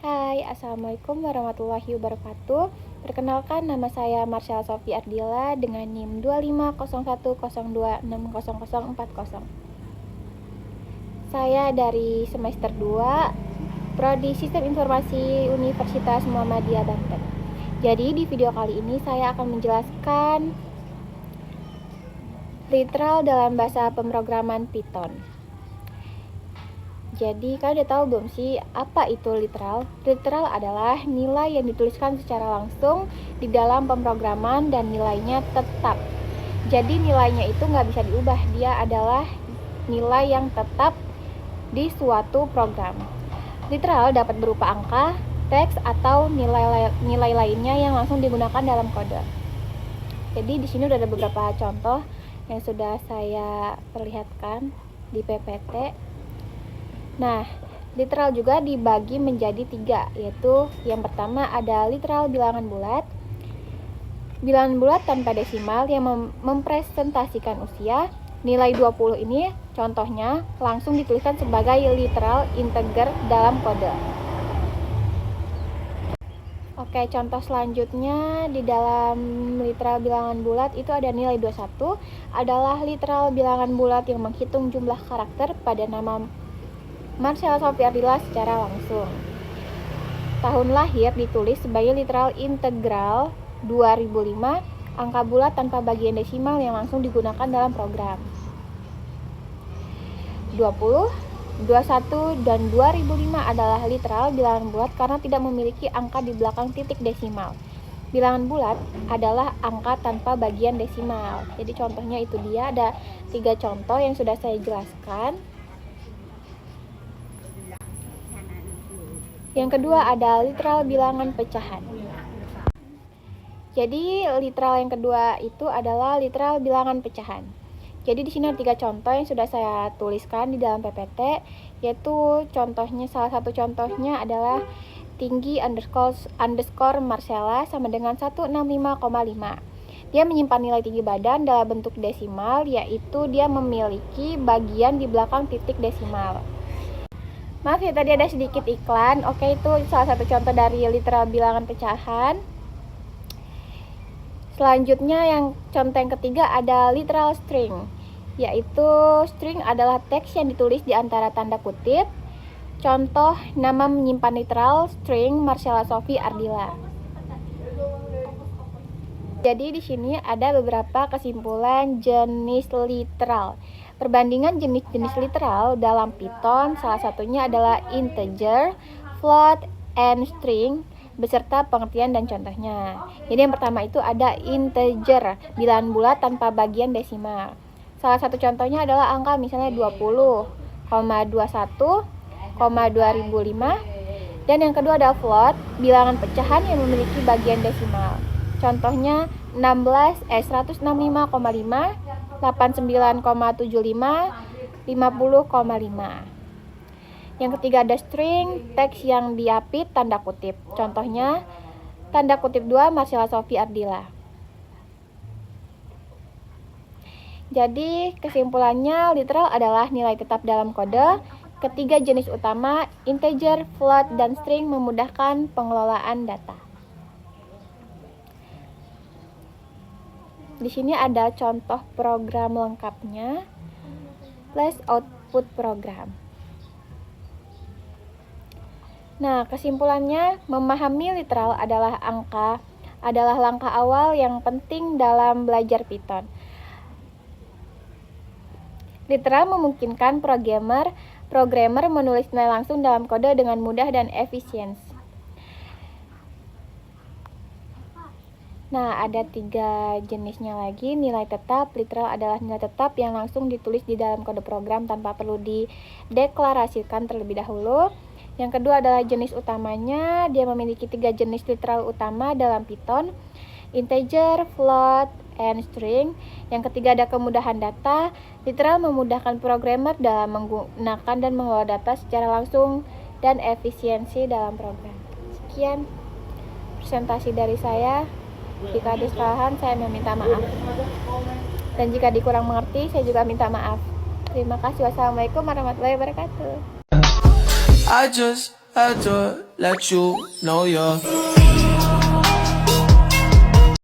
Hai, Assalamualaikum warahmatullahi wabarakatuh. Perkenalkan, nama saya Marsyala Sofi Ardila dengan NIM 250102600040. Saya dari semester 2, Prodi Sistem Informasi Universitas Muhammadiyah Banten. Jadi di video kali ini saya akan menjelaskan literal dalam bahasa pemrograman Python. Jadi kalian udah tahu belum sih apa itu literal? Literal adalah nilai yang dituliskan secara langsung di dalam pemrograman dan nilainya tetap. Jadi nilainya itu nggak bisa diubah, dia adalah nilai yang tetap di suatu program. Literal dapat berupa angka, teks, atau nilai lainnya yang langsung digunakan dalam kode. Jadi di sini udah ada beberapa contoh yang sudah saya perlihatkan di PPT. Nah, literal juga dibagi menjadi 3, yaitu yang pertama ada literal bilangan bulat. Bilangan bulat tanpa desimal yang mempresentasikan usia. Nilai 20 ini contohnya langsung dituliskan sebagai literal integer dalam kode. Oke, contoh selanjutnya di dalam literal bilangan bulat itu ada nilai 21 adalah literal bilangan bulat yang menghitung jumlah karakter pada nama Marsyala Sofi Ardila secara langsung. Tahun lahir ditulis sebagai literal integral 2005, angka bulat tanpa bagian desimal yang langsung digunakan dalam program. 20, 21, dan 2005 adalah literal bilangan bulat karena tidak memiliki angka di belakang titik desimal. Bilangan bulat adalah angka tanpa bagian desimal. Jadi contohnya itu dia, ada 3 contoh yang sudah saya jelaskan. Yang kedua ada literal bilangan pecahan. Jadi literal yang kedua itu adalah literal bilangan pecahan. Jadi di sini ada 3 contoh yang sudah saya tuliskan di dalam PPT, yaitu contohnya, salah satu contohnya adalah tinggi underscore Marsyala sama dengan 165,5. Dia menyimpan nilai tinggi badan dalam bentuk desimal, yaitu dia memiliki bagian di belakang titik desimal. Maaf ya, tadi ada sedikit iklan. Oke, itu salah satu contoh dari literal bilangan pecahan. Selanjutnya yang contoh yang ketiga ada literal string, yaitu string adalah teks yang ditulis di antara tanda kutip. Contoh nama menyimpan literal string Marsyala Sofi Ardila. Jadi di sini ada beberapa kesimpulan jenis literal. Perbandingan jenis-jenis literal dalam Python salah satunya adalah integer, float, and string beserta pengertian dan contohnya. Jadi yang pertama itu ada integer, bilangan bulat tanpa bagian desimal. Salah satu contohnya adalah angka misalnya 20,21,2005. Dan yang kedua ada float, bilangan pecahan yang memiliki bagian desimal. Contohnya 165,5, 89,75, 50,5. Yang ketiga ada string, teks yang diapit tanda kutip. Contohnya tanda kutip 2 Marsyala Sofi Ardila. Jadi kesimpulannya literal adalah nilai tetap dalam kode. Ketiga jenis utama, integer, float, dan string memudahkan pengelolaan data. Di sini ada contoh program lengkapnya plus output program. Nah, kesimpulannya, memahami literal adalah langkah awal yang penting dalam belajar Python. Literal memungkinkan programmer menulis nilai langsung dalam kode dengan mudah dan efisien. Nah, ada 3 jenisnya lagi. Nilai tetap, literal adalah nilai tetap yang langsung ditulis di dalam kode program tanpa perlu dideklarasikan terlebih dahulu. Yang kedua adalah jenis utamanya, dia memiliki 3 jenis literal utama dalam Python, integer, float, and string. Yang ketiga ada kemudahan data, literal memudahkan programmer dalam menggunakan dan mengelola data secara langsung dan efisiensi dalam program. Sekian presentasi dari saya. Jika ada kesalahan, saya meminta maaf. Dan jika dikurang mengerti, saya juga minta maaf. Terima kasih. Wassalamualaikum warahmatullahi wabarakatuh. I just had to let you know you're